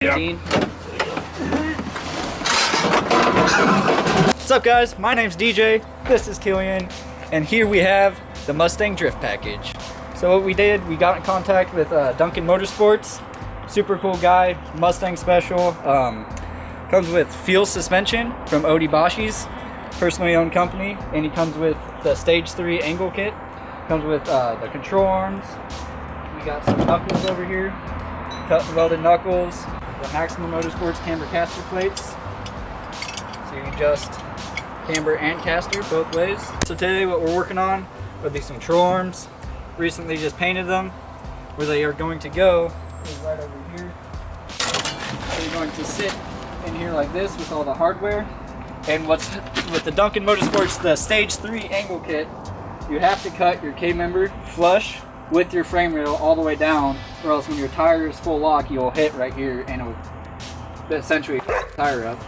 Yep. What's up, guys? My name's DJ, this is Killian, and here we have the Mustang Drift Package. So what we did, we got in contact with Duncan Motorsports, super cool guy, Mustang special. Comes with fuel suspension from Odibashi's, personally owned company, and he comes with the Stage 3 angle kit. Comes with the control arms. We got some knuckles over here, cut welded knuckles. The Maximum Motorsports camber caster plates, so you can adjust camber and caster both ways. So today what we're working on are these control arms. Recently just painted them. Where they are going to go is right over here. So you're going to sit in here like this with all the hardware. And what's with the Duncan Motorsports, the Stage 3 angle kit, you have to cut your K-member flush with your frame rail all the way down, or else when your tire is full lock, you'll hit right here and it will essentially f the tire up.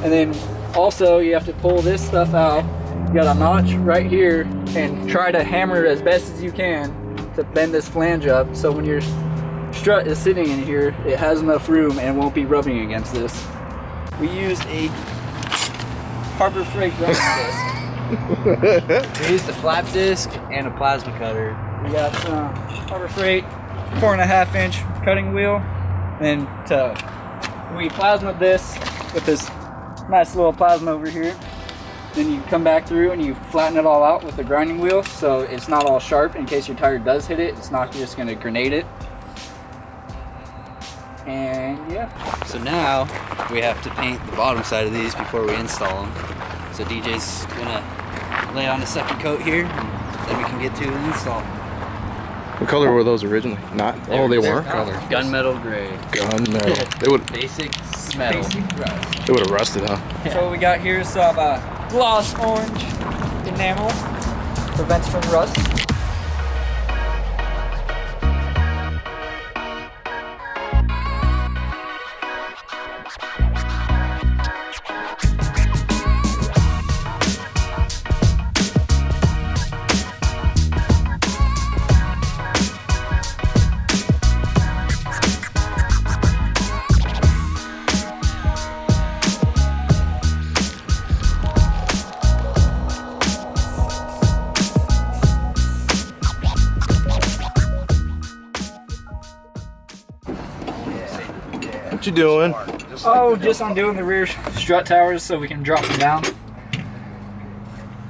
And then also you have to pull this stuff out. You got a notch right here and try to hammer it as best as you can to bend this flange up, so when your strut is sitting in here, it has enough room and it won't be rubbing against this. We used a Harbor Freight grinding disc. We used a flap disc and a plasma cutter. We got some Harbor Freight 4.5 inch cutting wheel, and we plasmaed this with this nice little plasma over here. Then you come back through and you flatten it all out with the grinding wheel, so it's not all sharp in case your tire does hit it. It's not just going to grenade it. And yeah. So now we have to paint the bottom side of these before we install them. So DJ's gonna lay on a second coat here, and then we can get to the install. What color were those originally? Not? Oh, they weren't color. Gunmetal gray. Gunmetal. They would. Basic metal. Basic rust. They would have rusted, huh? So what we got here is some gloss orange enamel. Prevents from rust. What you doing? Oh, just undoing the rear strut towers so we can drop them down.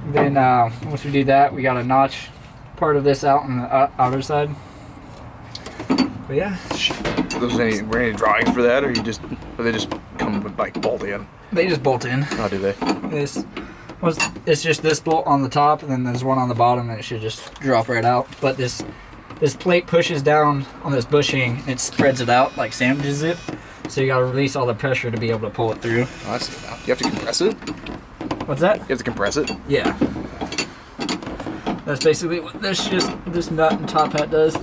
Then once we do that, we got to notch part of this out on the outer side. But yeah. Were any drawings for that, or they just come with like bolt in? They just bolt in. How do they? It's just this bolt on the top, and then there's one on the bottom, and it should just drop right out. But this plate pushes down on this bushing, and it spreads it out, like sandwiches it. So you gotta release all the pressure to be able to pull it through. Oh, I see now. You have to compress it? What's that? You have to compress it? Yeah. That's basically what this nut and top hat does.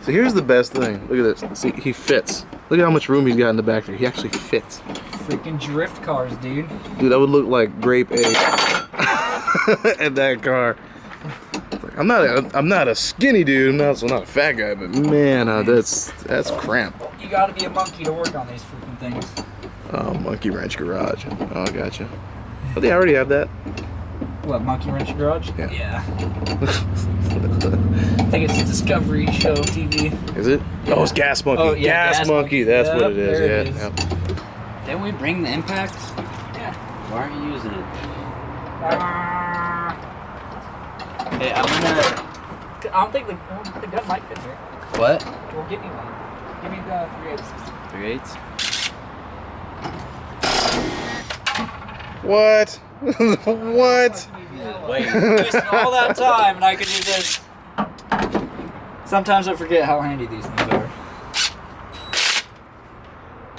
So here's the best thing. Look at this. See, he fits. Look at how much room he's got in the back there. He actually fits. Freaking drift cars, dude. Dude, that would look like grape egg in that car. I'm not a skinny dude. I'm also not a fat guy, but man, that's cramp. You gotta be a monkey to work on these freaking things. Oh, Monkey Wrench Garage. Oh, gotcha. But they already have that. What, Monkey Wrench Garage? Yeah. Yeah. I think it's a Discovery Show TV. Is it? Yeah. Oh, it's Gas Monkey. Oh, yeah, Gas Monkey. That's yep, what it is. there Yeah. it is. Yep. Didn't we bring the impact? Yeah. Why aren't you using it? Hey, I don't think the gun might fit here. What? Well, give me one. Give me the 3/8. 3/8? What? What? Wait, wasting all that time and I could do this. Sometimes I forget how handy these things are.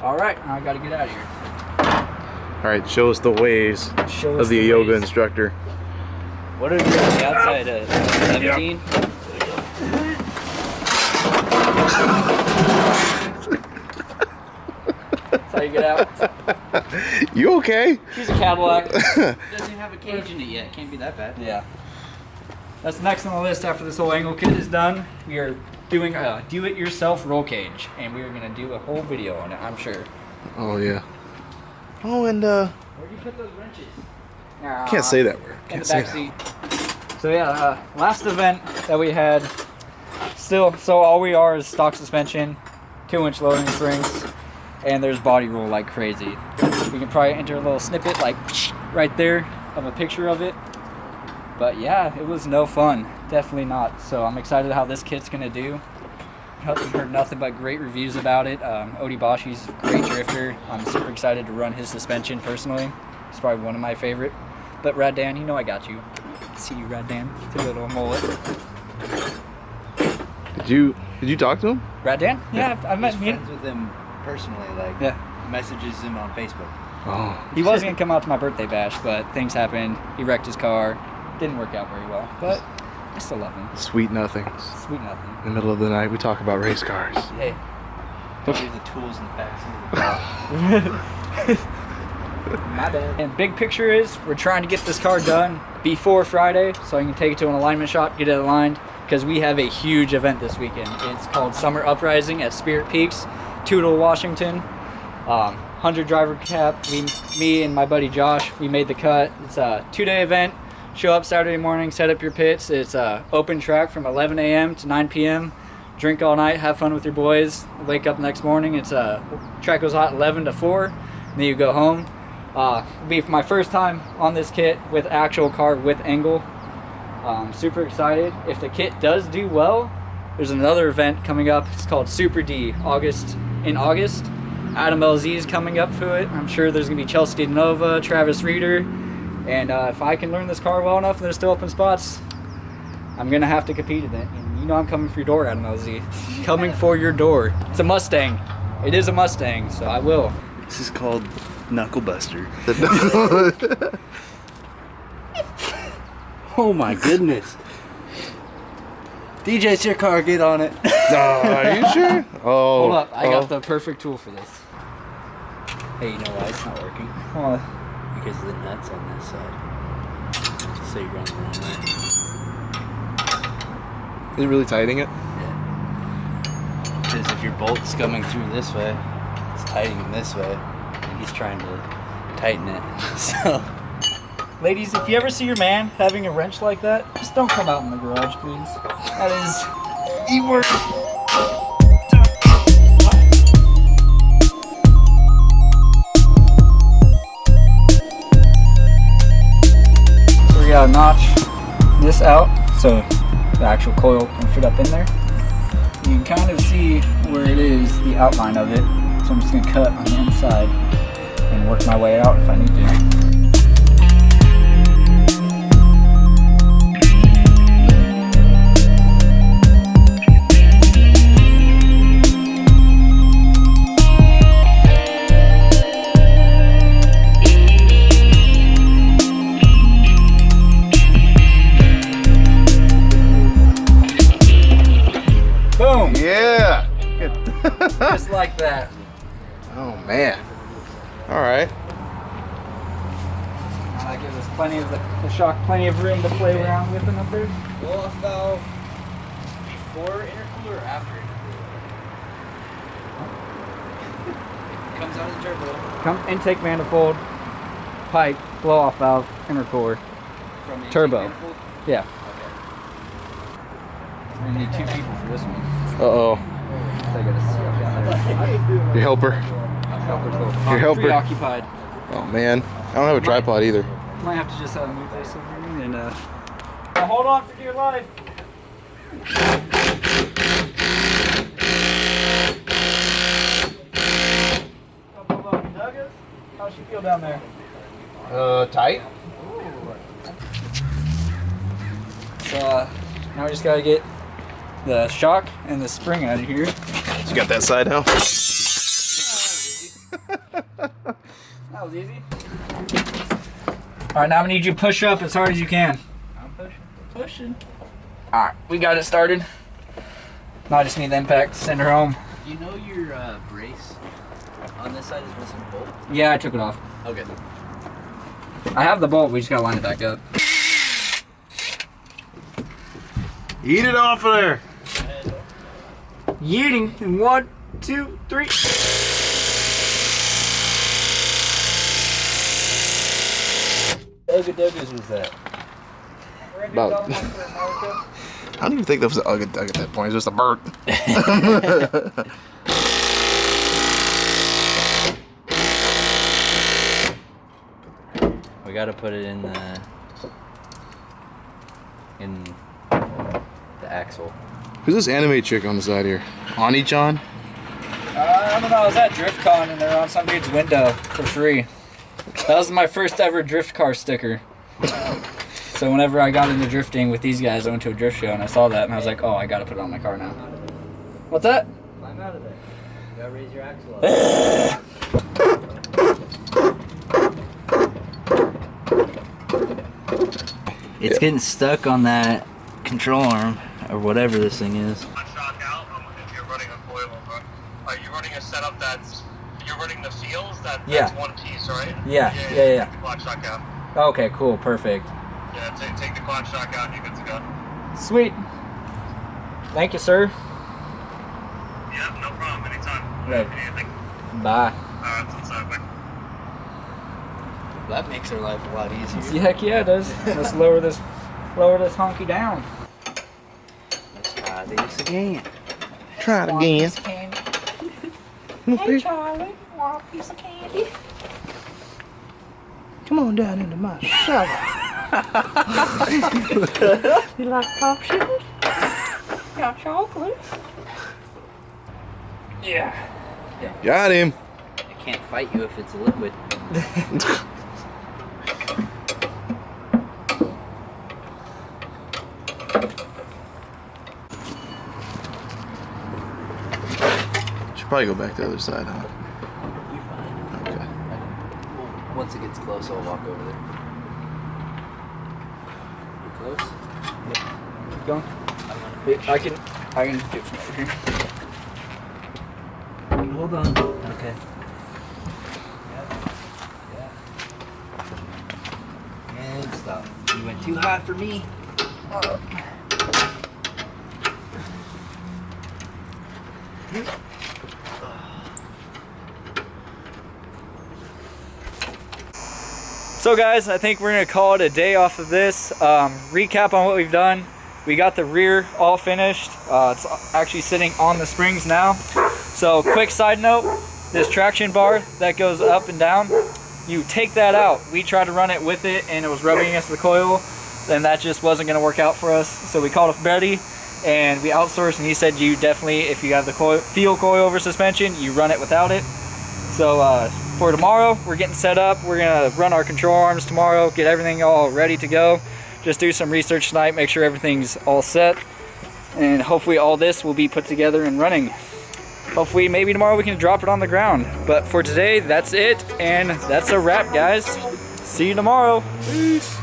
Alright, I gotta get out of here. Alright, show us the ways of the yoga instructor. What are you on the outside of 17? That's how you get out. You okay? She's a Cadillac. Doesn't even have a cage in it yet. Can't be that bad. Yeah. That's next on the list after this whole angle kit is done. We are doing a do-it-yourself roll cage, and we are gonna do a whole video on it, I'm sure. Oh yeah. Oh, and Where'd you put those wrenches? can't say that word. In Can't the say back that. seat. So yeah, last event that we had, so all we are is stock suspension, 2-inch loading springs, and there's body roll like crazy. We can probably enter a little snippet like right there of a picture of it. But yeah, it was no fun. Definitely not. So I'm excited how this kit's gonna do. I've heard nothing but great reviews about it. Odie Boshi's a great drifter. I'm super excited to run his suspension personally. It's probably one of my favorite. But Rad Dan, you know I got you. See you, Rad Dan. It's a little mullet. Did you talk to him? Rad Dan? Yeah, I've met He's him. friends with him personally, like Yeah. messages him on Facebook. Oh. He was gonna come out to my birthday bash, but things happened. He wrecked his car. Didn't work out very well, but I still love him. Sweet nothings. Sweet nothing. In the middle of the night, we talk about race cars. Hey. Here's the tools in the back seat. My bad. And big picture is we're trying to get this car done before Friday so I can take it to an alignment shop, get it aligned, because we have a huge event this weekend. It's called Summer Uprising at Spirit Peaks, Toutle, Washington. 100 driver cap. Me and my buddy Josh, we made the cut. It's a 2-day event. Show up Saturday morning, set up your pits. It's open track from 11 a.m. to 9 p.m. Drink all night, have fun with your boys. Wake up next morning. It's track goes hot 11 to 4. And then you go home. It'll be my first time on this kit with actual car with angle. Super excited. If the kit does do well, there's another event coming up. It's called Super D, in August. Adam LZ is coming up to it. I'm sure there's gonna be Chelsea DeNova, Travis Reeder, and if I can learn this car well enough and there's still open spots, I'm gonna have to compete in it. And you know I'm coming for your door, Adam LZ. Coming for your door. It's a Mustang. It is a Mustang, so I will. This is called Knuckle Buster. Oh my goodness. DJ, it's your car, get on it. Are you sure? Oh. Hold up, I got the perfect tool for this. Hey, you know why it's not working? Because of the nuts on this side. So you're running the wrong way. Is it really tightening it? Yeah. Because if your bolt's coming through this way, it's tightening this way. And he's trying to tighten it. So, Ladies, if you ever see your man having a wrench like that, just don't come out in the garage, please. That is E-word. So we gotta notch this out so the actual coil can fit up in there. You can kind of see where it is, the outline of it. So I'm just gonna cut on the inside and work my way out if I need to. Boom! Yeah. Good. Just like that. Oh man. All right. That gives us plenty of the shock, plenty of room to play around with them up there. blow-off valve before intercooler or after intercooler? Comes out of the turbo. Come intake manifold, pipe, blow off valve, intercooler. From the Turbo. intake manifold? Yeah. Okay. We need 2 people for this one. Uh-oh. So I gotta see up down there. Your helper. Your helper. Preoccupied. Oh man. I don't have a tripod either. Might have to just move this over and now hold on for dear life. Couple of nuggets. How's she feel down there? Tight. So now we just gotta get the shock and the spring out of here. So you got that side now? That was easy. Alright, now I need you to push up as hard as you can. I'm pushing. Alright, we got it started. Now I just need the impact to send her home. You know your brace on this side is missing a bolt? Yeah, I took it off. Okay. I have the bolt, we just gotta line it back up. Eat it off of there. Yeeting in 1, 2, 3. Ugga Duggas was that? About- I don't even think that was an Ugga Dug at that point. It's just a bird. We gotta put it in the axle. Who's this anime chick on the side here? Ani-chan? I don't know, I was at DriftCon and they're on some dude's window for free. That was my first ever drift car sticker. So whenever I got into drifting with these guys, I went to a drift show and I saw that and I was like, oh, I gotta put it on my car now. What's that? Climb out of there. You gotta raise your axle up. It's getting stuck on that control arm or whatever this thing is. Shock out if you're running a coil. Are you running a setup that's you're running the feels that's one piece, right? Yeah. Take the quad shock out. Okay, cool, perfect. Yeah, take the quad shock out and you're good to go. Sweet. Thank you, sir. Yeah, no problem. Anytime. Right. If you need anything. Bye. Alright, so bye. That makes our life a lot easier. Heck yeah, it does. Let's lower this honky down. Let's try this again. Try it again. Hey Charlie, want a piece of candy? Come on down into my shower. You like popsicles? Got chocolate? Yeah. Got him. I can't fight you if it's a liquid. Should probably go back to the other side, huh? You're fine. Okay. Once it gets close, I'll walk over there. You close? Keep going. I can do it from over here. Hold on. Okay. Yeah. And stop. You went too high for me. So guys, I think we're gonna call it a day off of this. Recap on what we've done. We got the rear all finished. It's actually sitting on the springs now. So quick side note, this traction bar that goes up and down, you take that out. We tried to run it with it and it was rubbing against the coil, and that just wasn't gonna work out for us. So we called a buddy and we outsourced, and he said you definitely, if you have the field coilover suspension, you run it without it. So for tomorrow, we're getting set up. We're gonna run our control arms tomorrow, get everything all ready to go. Just do some research tonight, make sure everything's all set. And hopefully all this will be put together and running. Hopefully maybe tomorrow we can drop it on the ground. But for today, that's it. And that's a wrap, guys. See you tomorrow. Peace.